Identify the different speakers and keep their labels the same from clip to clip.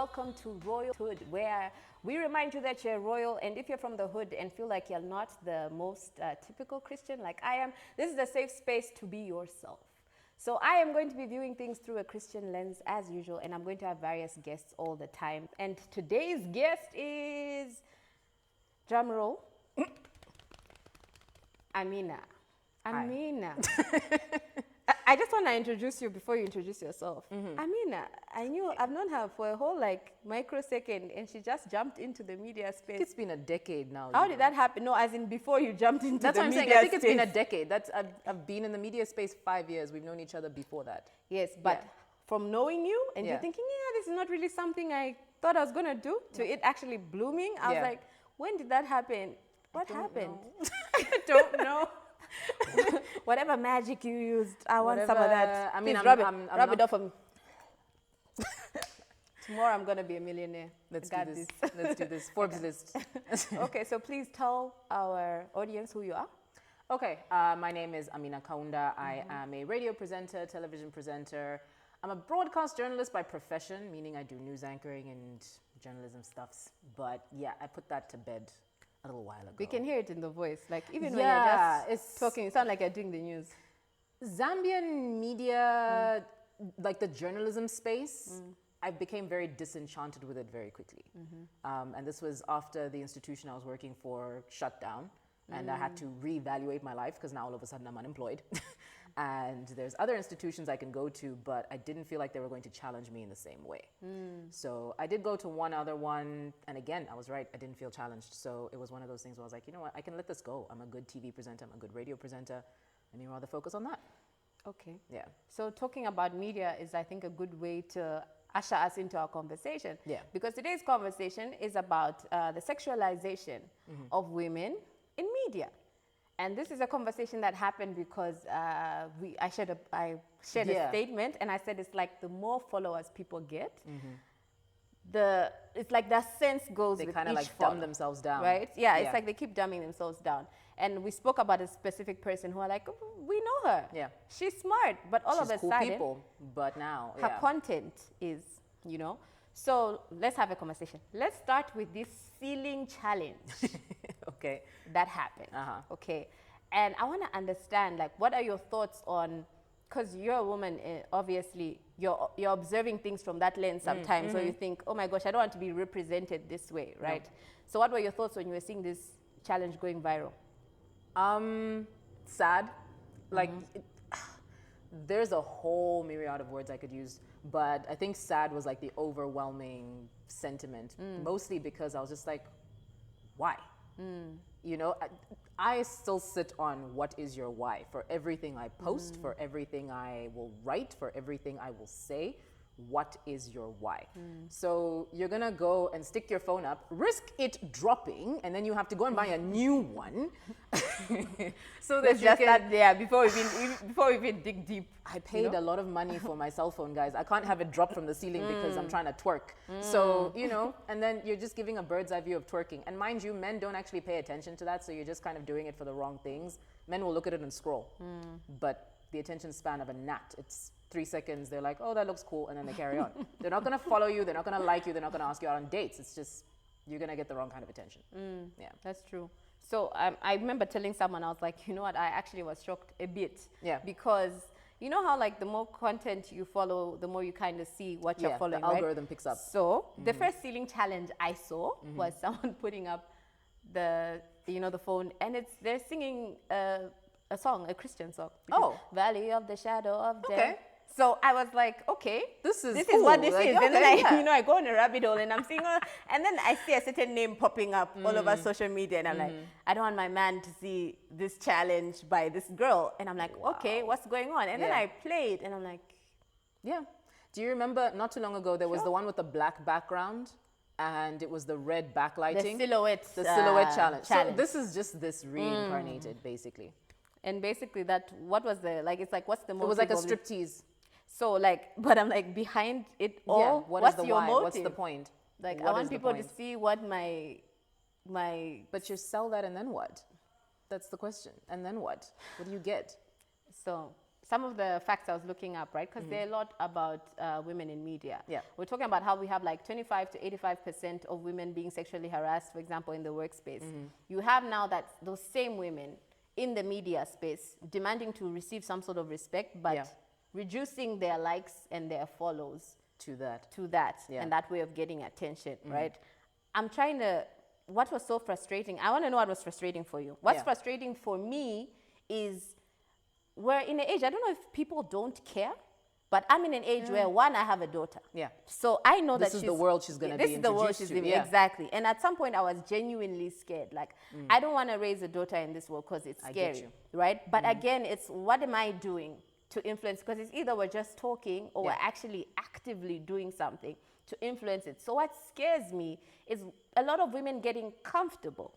Speaker 1: welcome to Royalhood, where we remind you that you're royal, and if you're from the hood and feel like you're not the most typical Christian like I am, this is a safe space to be yourself. So I am going to be viewing things through a Christian lens as usual, and I'm going to have various guests all the time. And today's guest is, drum roll, Amina. Amina. I just want to introduce you before you introduce yourself. Amina, I've known her for a whole microsecond, and she just jumped into the media space.
Speaker 2: It's been a decade now.
Speaker 1: How did that happen? No, as in before you jumped into
Speaker 2: That's
Speaker 1: the
Speaker 2: what I'm
Speaker 1: media
Speaker 2: saying. I think
Speaker 1: space.
Speaker 2: it's been a decade. I've been in the media space 5 years. We've known each other before that.
Speaker 1: Yes, but from knowing you and you thinking, this is not really something I thought I was going to do, to it actually blooming, I was like, when did that happen? What happened? I don't know. Whatever magic you used, I want some of that.
Speaker 2: I mean,
Speaker 1: Please rub it off of me. Tomorrow I'm going to be a millionaire.
Speaker 2: Let's do this. Let's do this. Forbes list.
Speaker 1: Okay, so please tell our audience who you are.
Speaker 2: Okay, my name is Amina Kaunda. I am a radio presenter, television presenter. I'm a broadcast journalist by profession, meaning I do news anchoring and journalism stuffs. But yeah, I put that to bed a little while ago.
Speaker 1: We can hear it in the voice. Like, even when you're just talking, it sounds like you're doing the news.
Speaker 2: Zambian media, like the journalism space, I became very disenchanted with it very quickly. And this was after the institution I was working for shut down. And I had to reevaluate my life because now all of a sudden I'm unemployed. And there's other institutions I can go to, but I didn't feel like they were going to challenge me in the same way. So I did go to one other one, and again, I was right, I didn't feel challenged. So it was one of those things where I was like, you know what, I can let this go. I'm a good TV presenter, I'm a good radio presenter. Let me rather focus on that.
Speaker 1: Okay.
Speaker 2: Yeah.
Speaker 1: So talking about media is, I think, a good way to usher us into our conversation.
Speaker 2: Yeah.
Speaker 1: Because today's conversation is about the sexualization of women in media. And this is a conversation that happened because I shared a statement, and I said it's like the more followers people get, it's like that sense goes with each
Speaker 2: They kind of like dumb themselves down.
Speaker 1: Right? Yeah, it's like they keep dumbing themselves down. And we spoke about a specific person who are like, we know her.
Speaker 2: Yeah.
Speaker 1: She's smart, but all of a
Speaker 2: cool
Speaker 1: sudden,
Speaker 2: people, but now,
Speaker 1: her content is, So let's have a conversation. Let's start with this ceiling challenge.
Speaker 2: Okay.
Speaker 1: That happened. Okay. And I want to understand, like, what are your thoughts on, because you're a woman, obviously, you're observing things from that lens sometimes, so you think, oh my gosh, I don't want to be represented this way, right? No. So what were your thoughts when you were seeing this challenge going viral?
Speaker 2: Sad. Like, there's a whole myriad of words I could use, but I think sad was like the overwhelming sentiment, mostly because I was just like, why? I still sit on what is your why for everything I post, for everything I will write, for everything I will say. What is your why? So you're gonna go and stick your phone up, risk it dropping, and then you have to go and buy a new one. So that you can,
Speaker 1: before we even dig deep.
Speaker 2: I paid a lot of money for my cell phone, guys. I can't have it drop from the ceiling because I'm trying to twerk. So, and then you're just giving a bird's eye view of twerking. And mind you, men don't actually pay attention to that, so you're just kind of doing it for the wrong things. Men will look at it and scroll. But the attention span of a gnat, it's 3 seconds. They're like, oh, that looks cool, and then they carry on. They're not gonna follow you, they're not gonna like you, they're not gonna ask you out on dates. It's just, you're gonna get the wrong kind of attention. Yeah.
Speaker 1: That's true. So I remember telling someone, I was like, you know what, I actually was shocked a bit.
Speaker 2: Yeah.
Speaker 1: Because you know how like the more content you follow, the more you kind of see what you're following,
Speaker 2: the algorithm picks up.
Speaker 1: So the first ceiling challenge I saw was someone putting up the phone, and they're singing a song, a Christian song. Valley of the Shadow of Death.
Speaker 2: Okay.
Speaker 1: So I was like, okay,
Speaker 2: this
Speaker 1: is
Speaker 2: cool.
Speaker 1: what this is.
Speaker 2: Okay,
Speaker 1: And then I go on a rabbit hole and I'm seeing, and then I see a certain name popping up all over social media, and I'm like, I don't want my man to see this challenge by this girl. And I'm like, okay, what's going on? And then I played, and I'm like,
Speaker 2: yeah. Do you remember not too long ago there was the one with the black background? And it was the red backlighting.
Speaker 1: The
Speaker 2: silhouette challenge. So this is just this reincarnated, basically.
Speaker 1: And basically what was it's like, what's the motive?
Speaker 2: It was like a striptease.
Speaker 1: So but I'm like, behind it all, what's your motive?
Speaker 2: What's the point?
Speaker 1: Like, I want people to see what my...
Speaker 2: But you sell that, and then what? That's the question. And then what? What do you get?
Speaker 1: So some of the facts I was looking up, right? Because there are a lot about women in media.
Speaker 2: Yeah.
Speaker 1: We're talking about how we have like 25 to 85% of women being sexually harassed, for example, in the workspace. You have now that those same women in the media space demanding to receive some sort of respect, but reducing their likes and their follows
Speaker 2: To that.
Speaker 1: and that way of getting attention, right? I'm trying to, what was so frustrating, I want to know what was frustrating for you. What's frustrating for me is we're in an age, I don't know if people don't care, but I'm in an age where, one, I have a daughter.
Speaker 2: Yeah.
Speaker 1: So I know
Speaker 2: This
Speaker 1: that
Speaker 2: is the world she's going to be
Speaker 1: This is the world
Speaker 2: introduced
Speaker 1: she's
Speaker 2: to.
Speaker 1: living, exactly. And at some point, I was genuinely scared. Like, I don't want to raise a daughter in this world because it's
Speaker 2: I
Speaker 1: scary,
Speaker 2: get you.
Speaker 1: right? But again, it's what am I doing to influence? Because it's either we're just talking or we're actually actively doing something to influence it. So what scares me is a lot of women getting comfortable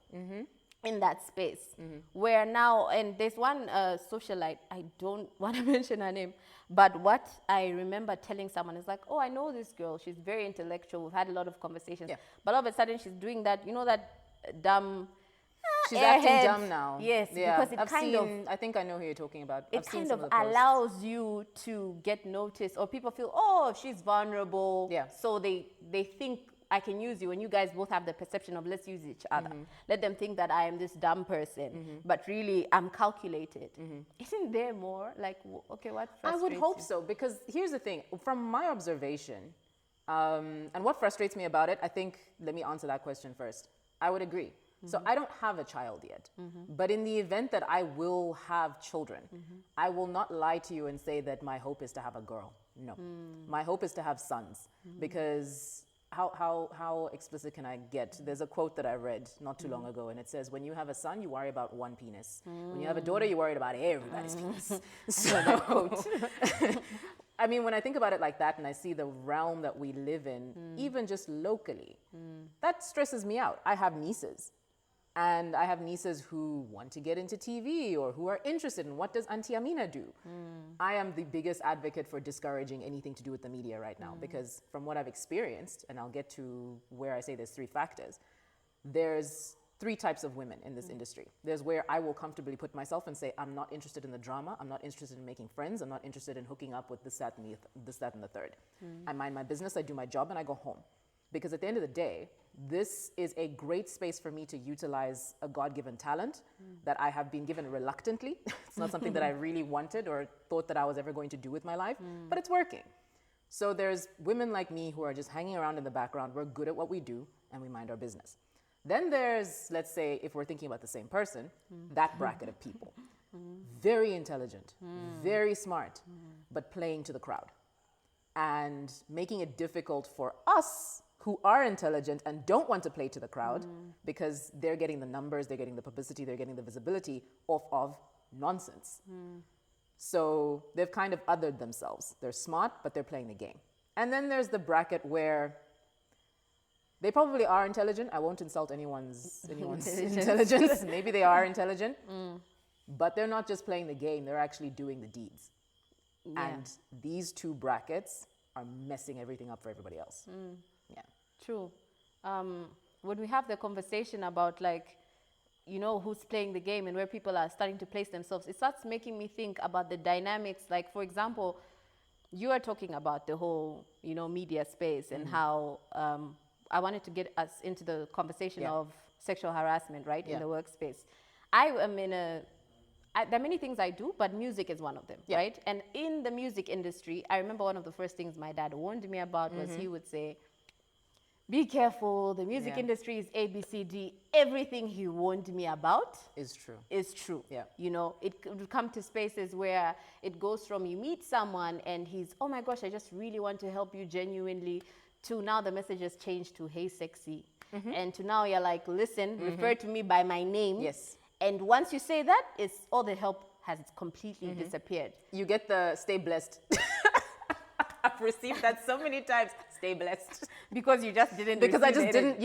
Speaker 1: in that space where now, and there's one socialite, I don't want to mention her name, but what I remember telling someone is like, oh, I know this girl, she's very intellectual, we've had a lot of conversations, but all of a sudden she's doing that, you know, that dumb
Speaker 2: She's
Speaker 1: airhead.
Speaker 2: acting dumb now.
Speaker 1: Yes, because it
Speaker 2: I think I know who you're talking about.
Speaker 1: It
Speaker 2: I've seen
Speaker 1: kind
Speaker 2: some
Speaker 1: of
Speaker 2: the posts.
Speaker 1: allows you to get noticed, or people feel, oh, she's vulnerable.
Speaker 2: Yeah.
Speaker 1: So they think I can use you, and you guys both have the perception of let's use each other. Let them think that I am this dumb person, but really I'm calculated. Isn't there more? Like, okay, what
Speaker 2: I
Speaker 1: frustrates
Speaker 2: would hope
Speaker 1: you?
Speaker 2: so, because here's the thing. From my observation, and what frustrates me about it, I think, let me answer that question first. I would agree. So I don't have a child yet, but in the event that I will have children, I will not lie to you and say that my hope is to have a girl. No, my hope is to have sons, because how explicit can I get? There's a quote that I read not too long ago, and it says, when you have a son, you worry about one penis. When you have a daughter, you're worried about everybody's penis. So, I mean, when I think about it like that and I see the realm that we live in, even just locally, that stresses me out. I have nieces. And I have nieces who want to get into TV or who are interested in what does Auntie Amina do. I am the biggest advocate for discouraging anything to do with the media right now, because from what I've experienced, and I'll get to where I say there's 3 factors, there's 3 types of women in this industry. There's where I will comfortably put myself and say, I'm not interested in the drama, I'm not interested in making friends, I'm not interested in hooking up with this, that, and the third. I mind my business, I do my job, and I go home. Because at the end of the day, this is a great space for me to utilize a God-given talent that I have been given reluctantly. It's not something that I really wanted or thought that I was ever going to do with my life, but it's working. So there's women like me who are just hanging around in the background. We're good at what we do, and we mind our business. Then there's, let's say, if we're thinking about the same person, that bracket of people. Very intelligent, very smart, but playing to the crowd. And making it difficult for us who are intelligent and don't want to play to the crowd because they're getting the numbers, they're getting the publicity, they're getting the visibility off of nonsense. So they've kind of othered themselves. They're smart, but they're playing the game. And then there's the bracket where they probably are intelligent. I won't insult anyone's intelligence. Maybe they are intelligent, but they're not just playing the game, they're actually doing the deeds. And these 2 brackets are messing everything up for everybody else. Yeah.
Speaker 1: True. When we have the conversation about, like, you know, who's playing the game and where people are starting to place themselves, it starts making me think about the dynamics. Like, for example, you are talking about the whole, you know, media space and how I wanted to get us into the conversation of sexual harassment, right, in the workspace. I am in a... there are many things I do, but music is one of them, right? And in the music industry, I remember one of the first things my dad warned me about was he would say, be careful, the music industry is A, B, C, D. Everything he warned me about
Speaker 2: is true.
Speaker 1: Is true.
Speaker 2: Yeah.
Speaker 1: You know, it could come to spaces where it goes from you meet someone and he's, oh my gosh, I just really want to help you genuinely, to now the message has changed to, hey, sexy. And to now you're like, listen, refer to me by my name.
Speaker 2: Yes.
Speaker 1: And once you say that, it's all the help has completely disappeared.
Speaker 2: You get the stay blessed. I've received that so many times. Stay blessed.
Speaker 1: Because you just didn't.
Speaker 2: Because I just didn't,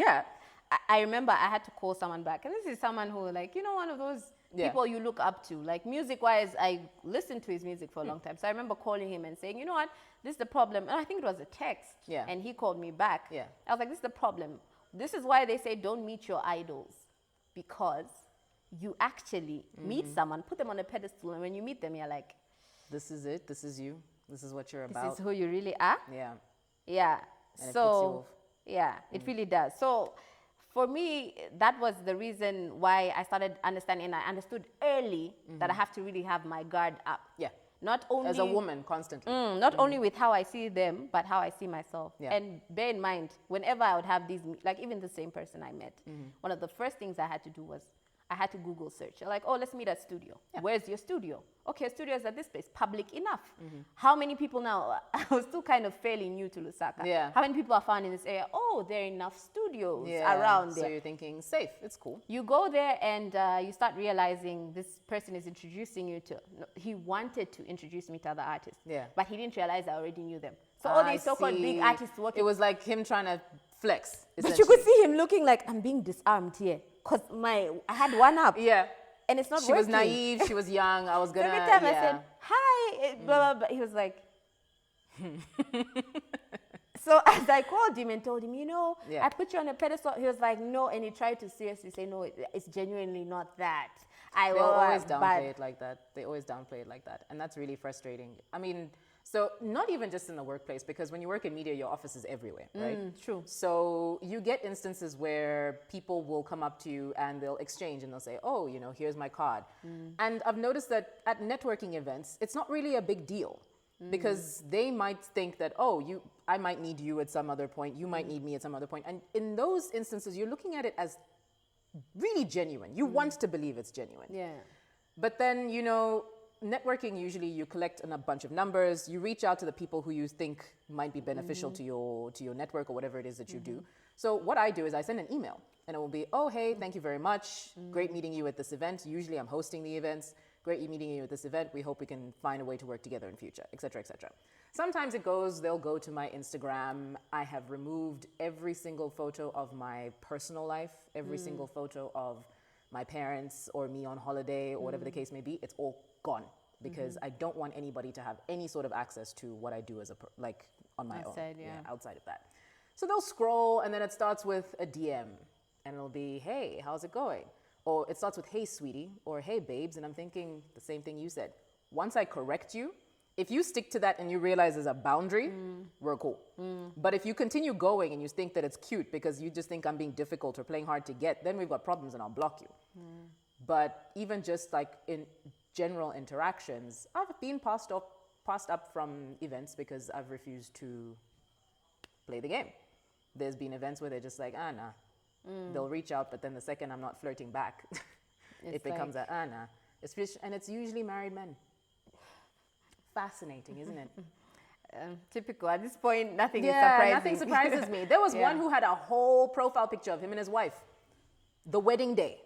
Speaker 1: I remember I had to call someone back. And this is someone who, like, you know, one of those people you look up to. Like, music-wise, I listened to his music for a long time. So I remember calling him and saying, you know what, this is the problem. And I think it was a text.
Speaker 2: Yeah.
Speaker 1: And he called me back.
Speaker 2: Yeah.
Speaker 1: I was like, this is the problem. This is why they say don't meet your idols. Because you actually meet someone, put them on a pedestal, and when you meet them, you're like,
Speaker 2: this is it. This is you. This is what you're
Speaker 1: This
Speaker 2: about.
Speaker 1: is who you really are.
Speaker 2: Yeah.
Speaker 1: Yeah.
Speaker 2: And it puts you
Speaker 1: So,
Speaker 2: off.
Speaker 1: yeah, it really does. So, for me, that was the reason why I started understanding. I understood early that I have to really have my guard up.
Speaker 2: Yeah.
Speaker 1: Not only
Speaker 2: As a woman, constantly.
Speaker 1: not only with how I see them, but how I see myself.
Speaker 2: Yeah.
Speaker 1: And bear in mind, whenever I would have these, like even the same person I met, one of the first things I had to do was I had to Google search. Like, oh, let's meet at studio.
Speaker 2: Yeah.
Speaker 1: Where's your studio? Okay, studio is at this place. Public enough. How many people now? I was still kind of fairly new to Lusaka.
Speaker 2: Yeah.
Speaker 1: How many people are found in this area? Oh, there are enough studios
Speaker 2: Yeah.
Speaker 1: around
Speaker 2: So
Speaker 1: there.
Speaker 2: you're thinking, safe, it's cool.
Speaker 1: You go there and you start realizing this person is introducing you to, no, he wanted to introduce me to other artists.
Speaker 2: Yeah.
Speaker 1: But he didn't realize I already knew them. So all these so-called big artists working.
Speaker 2: It was like him trying to flex.
Speaker 1: But you could see him looking like, I'm being disarmed here. Because I had one up.
Speaker 2: Yeah.
Speaker 1: And it's not
Speaker 2: She
Speaker 1: working.
Speaker 2: was naive. She was young. I was
Speaker 1: So
Speaker 2: gonna.
Speaker 1: every time I
Speaker 2: yeah.
Speaker 1: said, hi, blah, blah, blah, he was like, so as I called him and told him, you know,
Speaker 2: Yeah.
Speaker 1: I put you on a pedestal, he was like, no, and he tried to seriously say, no, it's genuinely not that. I
Speaker 2: They'll always
Speaker 1: but-
Speaker 2: downplay it like that. They always downplay it like that. And that's really frustrating. I mean, so not even just in the workplace, because when you work in media, your office is everywhere, right?
Speaker 1: True.
Speaker 2: So you get instances where people will come up to you and they'll exchange and they'll say, oh, you know, here's my card. And I've noticed that at networking events, it's not really a big deal because they might think that, oh, I might need you at some other point. You might need me at some other point. And in those instances, you're looking at it as really genuine. You want to believe it's genuine.
Speaker 1: Yeah.
Speaker 2: But then, you know, networking, usually you collect a bunch of numbers, you reach out to the people who you think might be beneficial to your network or whatever it is that you do. So what I do is I send an email and it will be, oh, hey, thank you very much. Great meeting you at this event. Usually I'm hosting the events. Great meeting you at this event. We hope we can find a way to work together in future, et cetera, et cetera. Sometimes they'll go to my Instagram. I have removed every single photo of my personal life, every single photo of my parents or me on holiday or whatever the case may be. It's all gone because I don't want anybody to have any sort of access to what I do as on my
Speaker 1: Outside,
Speaker 2: own.
Speaker 1: yeah.
Speaker 2: Outside of that. So they'll scroll and then it starts with a DM and it'll be, hey, how's it going? Or it starts with, hey, sweetie, or hey, babes. And I'm thinking the same thing you said. Once I correct you, if you stick to that and you realize there's a boundary, we're cool. But if you continue going and you think that it's cute because you just think I'm being difficult or playing hard to get, then we've got problems and I'll block you. But even just like in general interactions, I've been passed up from events because I've refused to play the game. There's been events where they're just like, nah. They'll reach out, but then the second I'm not flirting back, it becomes
Speaker 1: like-
Speaker 2: nah. And it's usually married men. Fascinating, isn't it?
Speaker 1: Typical. At this point, nothing is
Speaker 2: Yeah,
Speaker 1: surprising.
Speaker 2: nothing surprises me. There was
Speaker 1: Yeah.
Speaker 2: one who had a whole profile picture of him and his wife. The wedding day.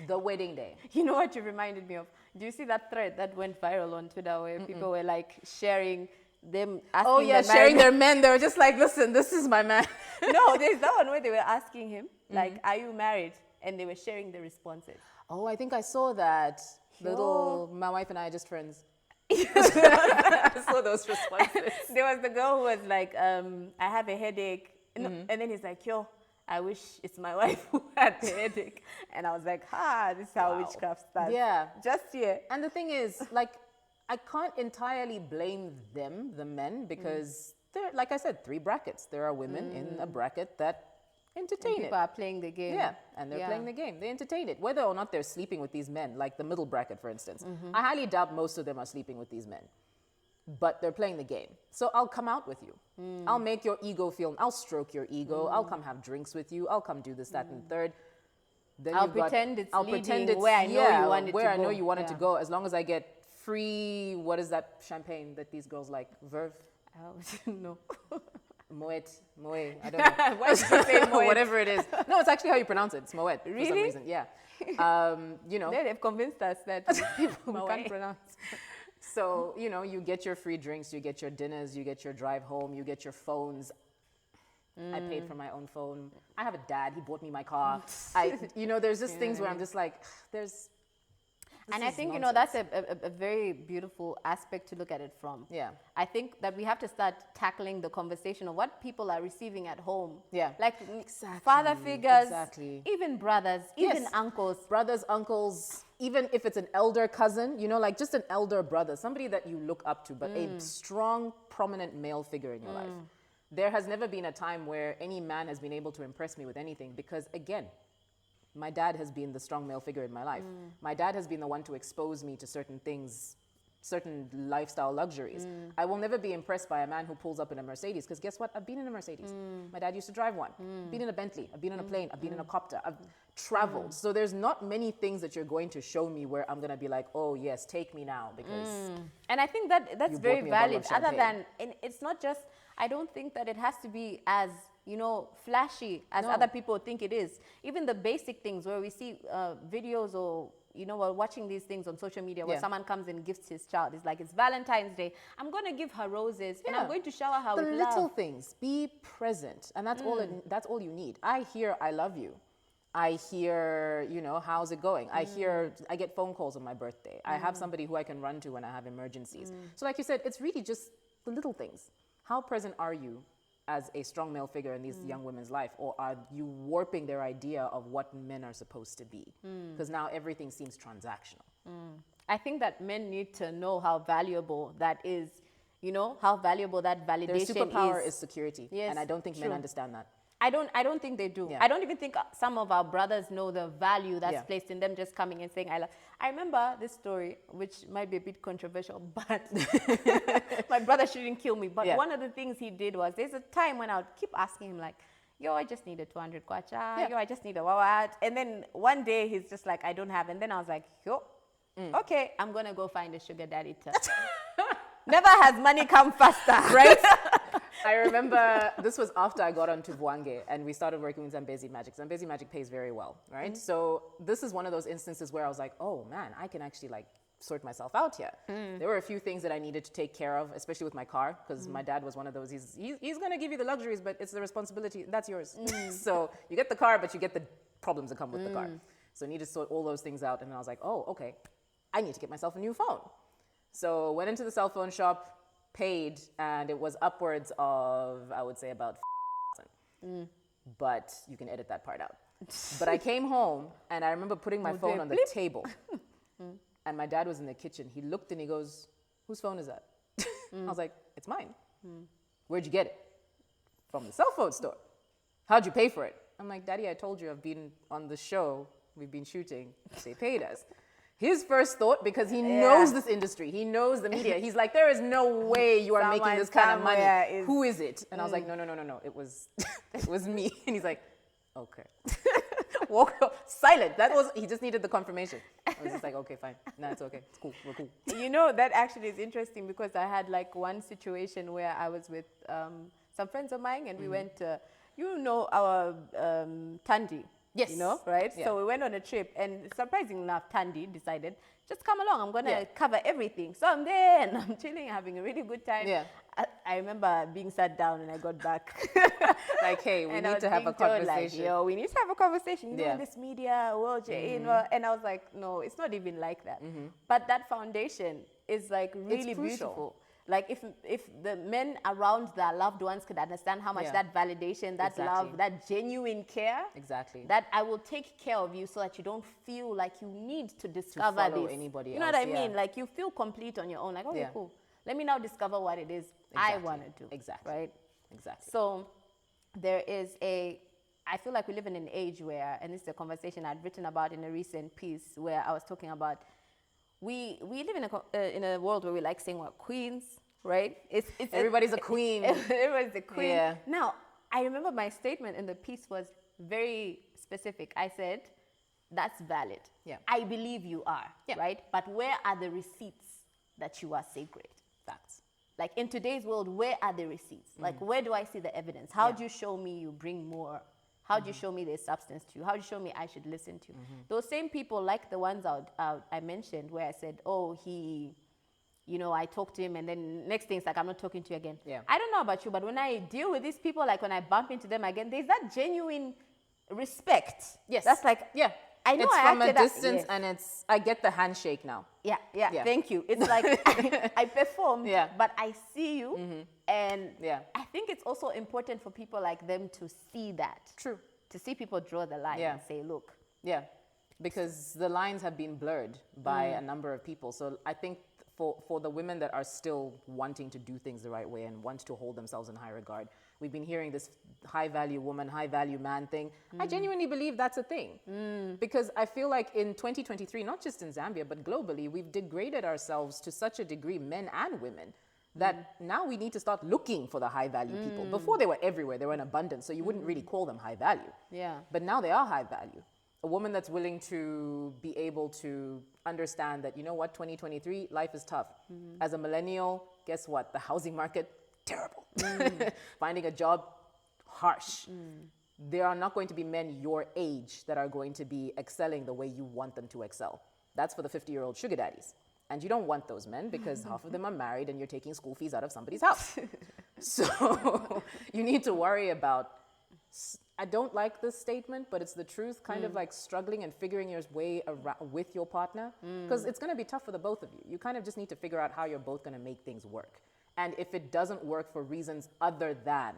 Speaker 2: The wedding day.
Speaker 1: You know what you reminded me of? Do you see that thread that went viral on Twitter where people were like sharing them asking
Speaker 2: Oh yeah,
Speaker 1: the
Speaker 2: sharing
Speaker 1: married-
Speaker 2: their men. They were just like, listen, this is my man.
Speaker 1: No, there's that one where they were asking him, like, are you married? And they were sharing the responses.
Speaker 2: Oh, I think I saw that. My wife and I are just friends. I saw those responses.
Speaker 1: There was the girl who was like, I have a headache. No, and then he's like, yo, I wish it's my wife who had the headache. And I was like, this is how
Speaker 2: Wow.
Speaker 1: witchcraft starts.
Speaker 2: Yeah.
Speaker 1: Just here.
Speaker 2: And the thing is, like, I can't entirely blame them, the men, because they're, like I said, 3 brackets. There are women in a bracket that entertain it.
Speaker 1: People are playing the game.
Speaker 2: Yeah, and they're playing the game. They entertain it. Whether or not they're sleeping with these men, like the middle bracket, for instance. I highly doubt most of them are sleeping with these men. But they're playing the game. So I'll come out with you. I'll make your ego feel, I'll stroke your ego. I'll come have drinks with you. I'll come do this, that, and third. Then
Speaker 1: I'll
Speaker 2: you've got-
Speaker 1: pretend it's
Speaker 2: I'll
Speaker 1: leading
Speaker 2: pretend it's
Speaker 1: where I know you want it
Speaker 2: where
Speaker 1: to
Speaker 2: I know
Speaker 1: go.
Speaker 2: you want it to
Speaker 1: Yeah.
Speaker 2: go, as long as I get free, what is that champagne that these girls like? Verve?
Speaker 1: No.
Speaker 2: Moet, I don't know.
Speaker 1: Why did you say Moet?
Speaker 2: Whatever it is. No, it's actually how you pronounce it. It's Moet for some
Speaker 1: Really?
Speaker 2: reason. Yeah. You know.
Speaker 1: They've convinced us that people
Speaker 2: Moet.
Speaker 1: can't pronounce.
Speaker 2: So, you know, you get your free drinks, you get your dinners, you get your drive home, you get your phones. I paid for my own phone. I have a dad. He bought me my car. You know, there's just things where I'm just like,
Speaker 1: And I think,
Speaker 2: nonsense.
Speaker 1: that's a very beautiful aspect to look at it from.
Speaker 2: Yeah.
Speaker 1: I think that we have to start tackling the conversation of what people are receiving at home.
Speaker 2: Yeah.
Speaker 1: Like
Speaker 2: Exactly.
Speaker 1: father figures,
Speaker 2: Exactly.
Speaker 1: even brothers, even
Speaker 2: Yes.
Speaker 1: uncles.
Speaker 2: Brothers, uncles, even if it's an elder cousin, like just an elder brother, somebody that you look up to, but a strong, prominent male figure in your life. There has never been a time where any man has been able to impress me with anything because, again, my dad has been the strong male figure in my life. My dad has been the one to expose me to certain things, certain lifestyle luxuries. I will never be impressed by a man who pulls up in a Mercedes because guess what? I've been in a Mercedes. My dad used to drive one. I've been in a Bentley. I've been in a plane. I've been in a copter. I've traveled. So there's not many things that you're going to show me where I'm going to be like, oh, yes, take me now because...
Speaker 1: And I think that's
Speaker 2: You
Speaker 1: very
Speaker 2: bought me a bottle
Speaker 1: valid.
Speaker 2: of
Speaker 1: Other than,
Speaker 2: champagne.
Speaker 1: and it's not just, I don't think that it has to be as, flashy as
Speaker 2: No.
Speaker 1: other people think it is. Even the basic things where we see videos or, we're watching these things on social media where
Speaker 2: Yeah.
Speaker 1: someone comes and gifts his child. It's like, it's Valentine's Day. I'm going to give her roses and I'm
Speaker 2: Yeah.
Speaker 1: going to shower her
Speaker 2: The
Speaker 1: with
Speaker 2: little
Speaker 1: love.
Speaker 2: things. Be present. And that's that's all you need. I hear, I love you. I hear, how's it going? I get phone calls on my birthday. I have somebody who I can run to when I have emergencies. So like you said, it's really just the little things. How present are you as a strong male figure in these young women's life? Or are you warping their idea of what men are supposed to be? Because now everything seems transactional.
Speaker 1: I think that men need to know how valuable that is, how valuable that validation
Speaker 2: Their superpower
Speaker 1: is.
Speaker 2: is security.
Speaker 1: Yes,
Speaker 2: And I don't think men
Speaker 1: true.
Speaker 2: understand that.
Speaker 1: I don't think they do.
Speaker 2: Yeah.
Speaker 1: I don't even think some of our brothers know the value that's
Speaker 2: Yeah.
Speaker 1: placed in them just coming and saying I love. I remember this story, which might be a bit controversial, but my brother shouldn't kill me. But
Speaker 2: Yeah.
Speaker 1: one of the things he did was there's a time when I would keep asking him like, yo, I just need a 200 kwacha.
Speaker 2: Yeah.
Speaker 1: Yo, I just need a wawat. And then one day he's just like, I don't have. And then I was like, yo, okay, I'm going to go find a sugar daddy too. Never has money come faster.
Speaker 2: Right? I remember this was after I got onto Vuange and we started working with Zambezi Magic. Zambezi Magic pays very well, right? So this is one of those instances where I was like, oh man, I can actually sort myself out here. There were a few things that I needed to take care of, especially with my car, because my dad was one of those, he's going to give you the luxuries, but it's the responsibility, that's yours. So you get the car, but you get the problems that come with the car. So I needed to sort all those things out. And then I was like, oh, okay, I need to get myself a new phone. So went into the cell phone shop, paid, and it was upwards of, I would say, about but you can edit that part out. But I came home, and I remember putting my phone on the table, and my dad was in the kitchen. He looked and he goes, whose phone is that? I was like, it's mine. Where'd you get it? From the cell phone store. How'd you pay for it? I'm like, Daddy, I told you I've been on the show. We've been shooting. They paid us. His first thought, because he knows this industry, he knows the media, he's like, there is no way you are making this kind of money. Who is it? And I was like, no, it was, it was me. And he's like, okay. Walk up, silent. He just needed the confirmation. I was just like, okay, fine. No, it's okay. It's cool. We're cool.
Speaker 1: That actually is interesting because I had one situation where I was with some friends of mine and we went to, our Tandi.
Speaker 2: Yes.
Speaker 1: Right?
Speaker 2: Yeah.
Speaker 1: So we went on a trip and surprisingly enough, Tandy decided, just come along, I'm going to cover everything. So I'm there and I'm chilling, having a really good time.
Speaker 2: Yeah.
Speaker 1: I remember being sat down and I got back.
Speaker 2: Like, hey, we
Speaker 1: and I
Speaker 2: need
Speaker 1: was
Speaker 2: to have a
Speaker 1: being told,
Speaker 2: conversation.
Speaker 1: yo, we need to have a conversation.
Speaker 2: Yeah.
Speaker 1: In this media world, and I was like, no, it's not even like that. But that foundation is really
Speaker 2: crucial.
Speaker 1: beautiful. If the men around their loved ones could understand how much that validation, that love, that genuine care, that I will take care of you so that you don't feel like you need to discover
Speaker 2: follow
Speaker 1: this.
Speaker 2: anybody
Speaker 1: You know
Speaker 2: else,
Speaker 1: what I mean? You feel complete on your own. Okay, cool. Let me now discover what it is I want to do.
Speaker 2: Exactly.
Speaker 1: Right?
Speaker 2: Exactly.
Speaker 1: So there is I feel like we live in an age where, and this is a conversation I'd written about in a recent piece where I was talking about we live in a world where we like saying we're queens, right?
Speaker 2: Everybody's a queen.
Speaker 1: Everybody's a queen.
Speaker 2: Yeah.
Speaker 1: Now, I remember my statement in the piece was very specific. I said, that's valid.
Speaker 2: Yeah.
Speaker 1: I believe you are, right? But where are the receipts that you are sacred?
Speaker 2: Facts.
Speaker 1: In today's world, where are the receipts? Where do I see the evidence? How do you show me you bring more? How do you show me there's substance to you? How do you show me I should listen to you? Those same people, like the ones I mentioned, where I said, oh, I talked to him, and then next thing it's I'm not talking to you again.
Speaker 2: Yeah.
Speaker 1: I don't know about you, but when I deal with these people, when I bump into them again, there's that genuine respect.
Speaker 2: Yes.
Speaker 1: That's I know
Speaker 2: It's
Speaker 1: I
Speaker 2: from a
Speaker 1: acted out-
Speaker 2: distance,
Speaker 1: yes.
Speaker 2: and I get the handshake now.
Speaker 1: Yeah,
Speaker 2: Yeah.
Speaker 1: thank you. It's like I performed,
Speaker 2: Yeah.
Speaker 1: but I see you. And
Speaker 2: Yeah.
Speaker 1: I think it's also important for people like them to see that.
Speaker 2: True.
Speaker 1: To see people draw the line
Speaker 2: Yeah.
Speaker 1: and say, look.
Speaker 2: Yeah, because the lines have been blurred by a number of people. So I think for the women that are still wanting to do things the right way and want to hold themselves in high regard, we've been hearing this high value woman, high value man thing. I genuinely believe that's a thing. Because I feel like in 2023, not just in Zambia, but globally, we've degraded ourselves to such a degree, men and women, that now we need to start looking for the high value people. Before they were everywhere, they were in abundance, so you wouldn't really call them high value.
Speaker 1: Yeah.
Speaker 2: But now they are high value. A woman that's willing to be able to understand that, you know what, 2023, life is tough. As a millennial, guess what? The housing market, terrible. Finding a job, harsh. There are not going to be men your age that are going to be excelling the way you want them to excel. That's for the 50-year-old sugar daddies. And you don't want those men because half of them are married and you're taking school fees out of somebody's house. So you need to worry about, I don't like this statement, but it's the truth, kind of like struggling and figuring your way around with your partner, because it's going to be tough for the both of you. You kind of just need to figure out how you're both going to make things work. And if it doesn't work for reasons other than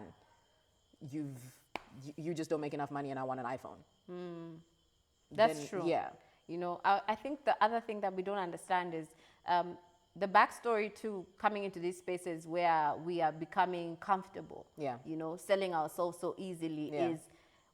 Speaker 2: you just don't make enough money and I want an iPhone.
Speaker 1: That's
Speaker 2: then,
Speaker 1: true.
Speaker 2: Yeah.
Speaker 1: You know, I think the other thing that we don't understand is the backstory to coming into these spaces where we are becoming comfortable.
Speaker 2: Yeah.
Speaker 1: You know, selling ourselves so easily
Speaker 2: Yeah.
Speaker 1: is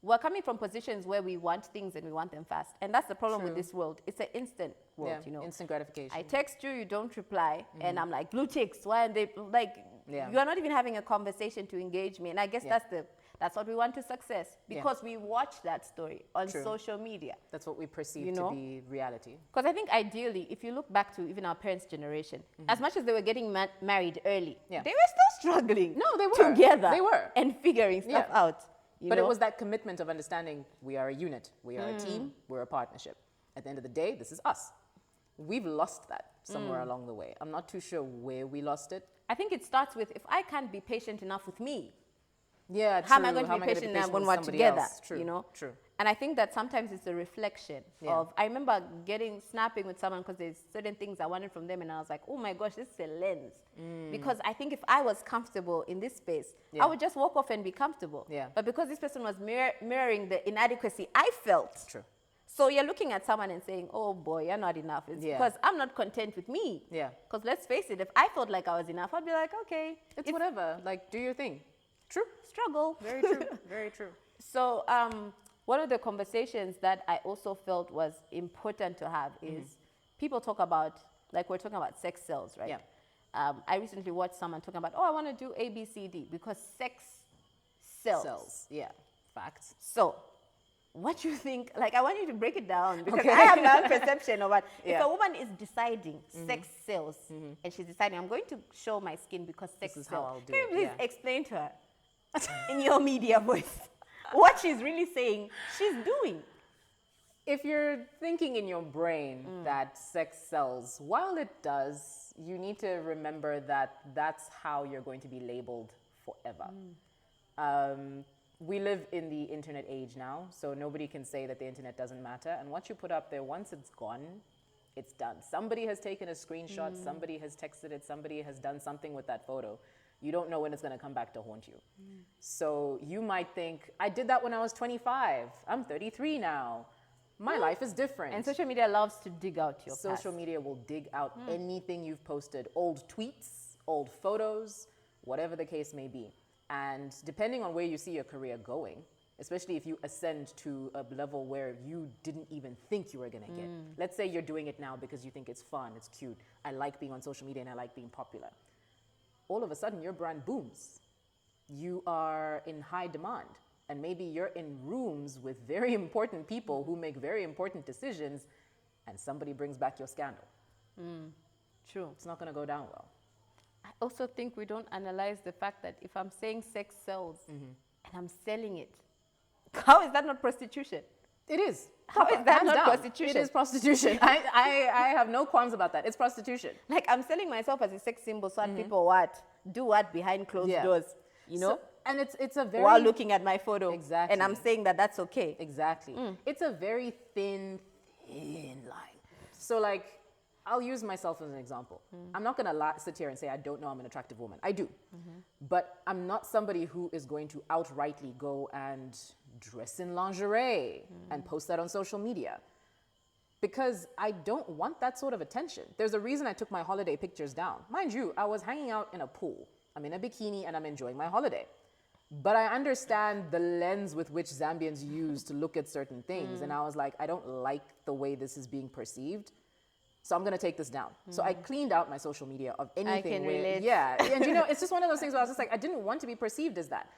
Speaker 1: we're coming from positions where we want things and we want them fast. And that's the problem with
Speaker 2: True.
Speaker 1: this world. It's an instant world, you know.
Speaker 2: Instant gratification.
Speaker 1: I text you, you don't reply, and I'm like, blue ticks, why are they, like,
Speaker 2: Yeah.
Speaker 1: you are not even having a conversation to engage me. And I guess
Speaker 2: Yeah.
Speaker 1: that's what we want to success, because we watch that story on
Speaker 2: True.
Speaker 1: social media.
Speaker 2: That's what we perceive
Speaker 1: You
Speaker 2: to
Speaker 1: know?
Speaker 2: be reality.
Speaker 1: Because I think ideally, if you look back to even our parents' generation, as much as they were getting married early,
Speaker 2: Yeah.
Speaker 1: they were still struggling.
Speaker 2: No, they were.
Speaker 1: Together.
Speaker 2: They were.
Speaker 1: And figuring stuff
Speaker 2: Yeah.
Speaker 1: out. You
Speaker 2: But
Speaker 1: know?
Speaker 2: it was that commitment of understanding we are a unit, we are a team, we're a partnership. At the end of the day, this is us. We've lost that somewhere along the way. I'm not too sure where we lost it.
Speaker 1: I think it starts with, if I can't be patient enough with me,
Speaker 2: Yeah,
Speaker 1: how am I
Speaker 2: true.
Speaker 1: going to
Speaker 2: How
Speaker 1: be
Speaker 2: am I gonna
Speaker 1: patient enough when
Speaker 2: with
Speaker 1: we're
Speaker 2: somebody
Speaker 1: together?
Speaker 2: else? True.
Speaker 1: You know?
Speaker 2: True.
Speaker 1: And I think that sometimes it's a reflection
Speaker 2: Yeah.
Speaker 1: of, I remember snapping with someone because there's certain things I wanted from them, and I was like, oh my gosh, this is a lens. Because I think if I was comfortable in this space,
Speaker 2: Yeah.
Speaker 1: I would just walk off and be comfortable.
Speaker 2: Yeah.
Speaker 1: But because this person was mirroring the inadequacy I felt.
Speaker 2: True.
Speaker 1: So you're looking at someone and saying, oh boy, you're not enough. It's
Speaker 2: Yeah.
Speaker 1: because I'm not content with me.
Speaker 2: Yeah.
Speaker 1: Because let's face it, if I felt like I was enough, I'd be like, okay,
Speaker 2: It's whatever. Like, do your thing. True.
Speaker 1: struggle.
Speaker 2: Very true. Very true.
Speaker 1: So one of the conversations that I also felt was important to have is people talk about, like we're talking about sex cells, right?
Speaker 2: Yeah.
Speaker 1: I recently watched someone talking about, oh, I want to do A, B, C, D, because sex sells.
Speaker 2: Cells. Yeah. Facts.
Speaker 1: So what you think, like I want you to break it down, because
Speaker 2: Okay.
Speaker 1: I have my own perception of what, if
Speaker 2: Yeah.
Speaker 1: a woman is deciding sex sells, and she's deciding, I'm going to show my skin because sex
Speaker 2: This is
Speaker 1: sells.
Speaker 2: how I'll do
Speaker 1: Can you
Speaker 2: it,
Speaker 1: please
Speaker 2: yeah.
Speaker 1: explain to her in your media voice what she's really saying she's doing?
Speaker 2: If you're thinking in your brain that sex sells, while it does, you need to remember that that's how you're going to be labeled forever. We live in the internet age now, so nobody can say that the internet doesn't matter. And what you put up there, once it's gone, it's done. Somebody has taken a screenshot, somebody has texted it, somebody has done something with that photo. You don't know when it's going to come back to haunt you. So you might think, I did that when I was 25. I'm 33 now. My life is different.
Speaker 1: And social media loves to dig out your
Speaker 2: Social
Speaker 1: past.
Speaker 2: media will dig out anything you've posted, old tweets, old photos, whatever the case may be. And depending on where you see your career going, especially if you ascend to a level where you didn't even think you were going to get. Let's say you're doing it now because you think it's fun, it's cute. I like being on social media and I like being popular. All of a sudden, your brand booms. You are in high demand. And maybe you're in rooms with very important people who make very important decisions, and somebody brings back your scandal.
Speaker 1: True.
Speaker 2: It's not going to go down well.
Speaker 1: I also think we don't analyze the fact that if I'm saying sex sells and I'm selling it, how is that not prostitution?
Speaker 2: It is.
Speaker 1: How is that
Speaker 2: Hands
Speaker 1: not
Speaker 2: down.
Speaker 1: prostitution?
Speaker 2: It is prostitution. I have no qualms about that. It's prostitution.
Speaker 1: Like I'm selling myself as a sex symbol so that people what? Do what behind closed
Speaker 2: Yeah.
Speaker 1: doors, you know?
Speaker 2: So, And it's a very...
Speaker 1: While looking at my photo.
Speaker 2: Exactly.
Speaker 1: And I'm saying that that's okay.
Speaker 2: Exactly. It's a very thin line. So like, I'll use myself as an example. I'm not going to sit here and say I don't know I'm an attractive woman. I do. But I'm not somebody who is going to outrightly go and dress in lingerie and post that on social media. Because I don't want that sort of attention. There's a reason I took my holiday pictures down. Mind you, I was hanging out in a pool. I'm in a bikini and I'm enjoying my holiday. But I understand the lens with which Zambians use to look at certain things. And I was like, I don't like the way this is being perceived. So I'm going to take this down. So I cleaned out my social media of anything.
Speaker 1: I can relate.
Speaker 2: Yeah. And you know, it's just one of those things where I was just like, I didn't want to be perceived as that.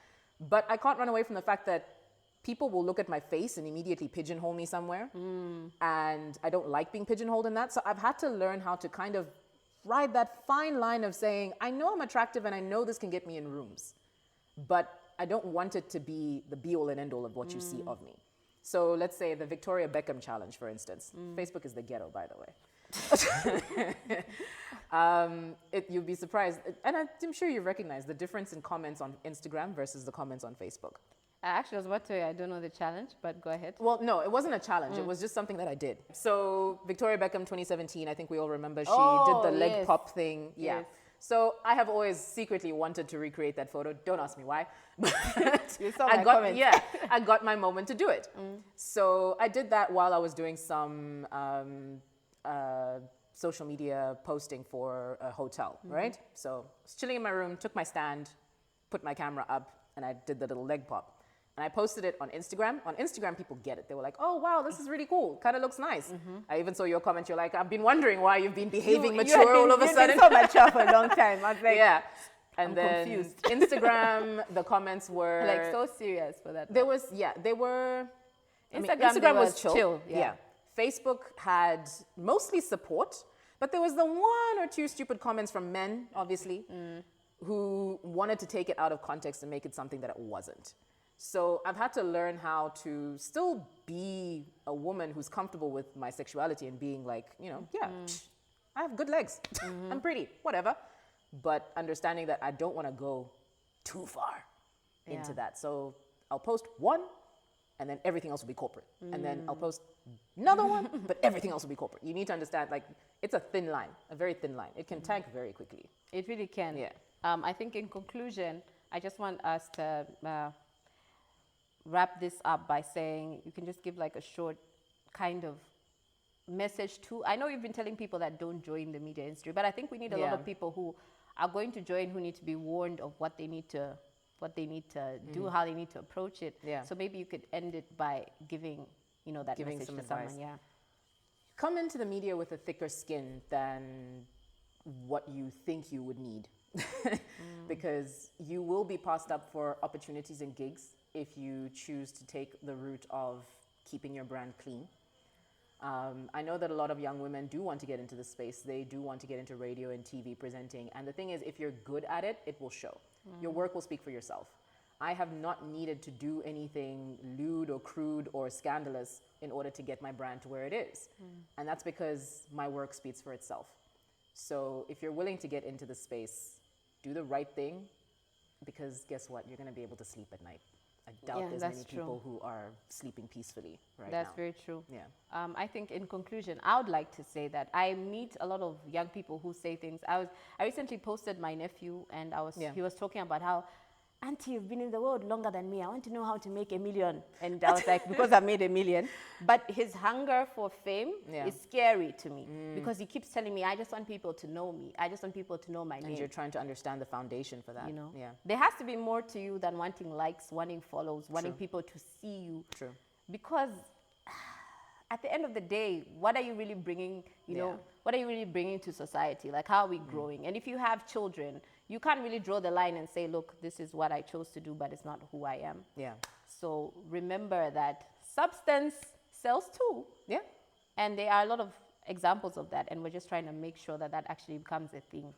Speaker 2: But I can't run away from the fact that people will look at my face and immediately pigeonhole me somewhere. And I don't like being pigeonholed in that. So I've had to learn how to kind of ride that fine line of saying, I know I'm attractive and I know this can get me in rooms, but I don't want it to be the be-all and end-all of what you see of me. So let's say the Victoria Beckham challenge, for instance. Facebook is the ghetto, by the way. You'd be surprised. And I'm sure you recognize the difference in comments on Instagram versus the comments on Facebook.
Speaker 1: Actually, I was about to say, I don't know the challenge, but go ahead.
Speaker 2: Well, no, it wasn't a challenge. It was just something that I did. So Victoria Beckham 2017, I think we all remember, she did the leg pop thing. Yeah.
Speaker 1: Yes.
Speaker 2: So I have always secretly wanted to recreate that photo. Don't ask me why.
Speaker 1: You saw my comments.
Speaker 2: Yeah, I got my moment to do it. So I did that while I was doing some social media posting for a hotel, right? So I was chilling in my room, took my stand, put my camera up, and I did the little leg pop. And I posted it on Instagram. On Instagram, people get it. They were like, oh, wow, this is really cool. Kind of looks nice. I even saw your comment. You're like, I've been wondering why you've been behaving mature all of a sudden.
Speaker 1: You've been so mature for a long time. I was like,
Speaker 2: yeah.
Speaker 1: I'm confused.
Speaker 2: Instagram, the comments were...
Speaker 1: Like so serious for that.
Speaker 2: There was, yeah, they were...
Speaker 1: Instagram was chill.
Speaker 2: Yeah. Facebook had mostly support, but there was the one or two stupid comments from men, obviously, who wanted to take it out of context and make it something that it wasn't. So I've had to learn how to still be a woman who's comfortable with my sexuality and being like, you know, I have good legs. I'm pretty, whatever. But understanding that I don't want to go too far into that. So I'll post one and then everything else will be corporate. And then I'll post another one, but everything else will be corporate. You need to understand, like, it's a thin line, a very thin line. It can tank very quickly.
Speaker 1: It really can.
Speaker 2: Yeah.
Speaker 1: I think in conclusion, I just want us to wrap this up by saying you can just give like a short kind of message to, I know you've been telling people that don't join the media industry, but I think we need a lot of people who are going to join who need to be warned of what they need to do, how they need to approach it. Yeah. So maybe you could end it by giving, you know, that message to someone. Yeah.
Speaker 2: Come into the media with a thicker skin than what you think you would need. Because you will be passed up for opportunities and gigs if you choose to take the route of keeping your brand clean. I know that a lot of young women do want to get into this space. They do want to get into radio and TV presenting. And the thing is, if you're good at it, it will show. Your work will speak for yourself. I have not needed to do anything lewd or crude or scandalous in order to get my brand to where it is. And that's because my work speaks for itself. So if you're willing to get into the space, do the right thing, because guess what? You're going to be able to sleep at night. I doubt there's many people who are sleeping peacefully right now.
Speaker 1: That's very true.
Speaker 2: Yeah.
Speaker 1: I think in conclusion, I would like to say that I meet a lot of young people who say things. I recently posted my nephew, and he was talking about how, Auntie, you've been in the world longer than me. I want to know how to make $1 million. And I was like, because I made $1 million. But his hunger for fame is scary to me, because he keeps telling me, I just want people to know me. I just want people to know my name.
Speaker 2: And you're trying to understand the foundation for that.
Speaker 1: You know? Yeah. There has to be more to you than wanting likes, wanting follows, wanting people to see you.
Speaker 2: True.
Speaker 1: Because at the end of the day, what are you really bringing, you know, what are you really bringing to society? Like, how are we growing? And if you have children, you can't really draw the line and say, look, this is what I chose to do, but it's not who I am. Yeah. So remember that substance sells too. Yeah. And there are a lot of examples of that, and we're just trying to make sure that that actually becomes a thing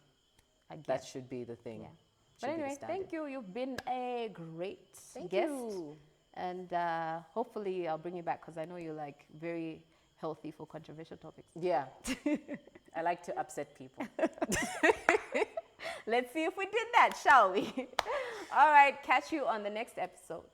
Speaker 1: again.
Speaker 2: That should be the thing.
Speaker 1: Yeah. But anyway, thank you. You've been a great guest. Thank you. And hopefully I'll bring you back, because I know you're like very healthy for controversial topics.
Speaker 2: Yeah. I like to upset people.
Speaker 1: Let's see if we did that, shall we? All right, catch you on the next episode.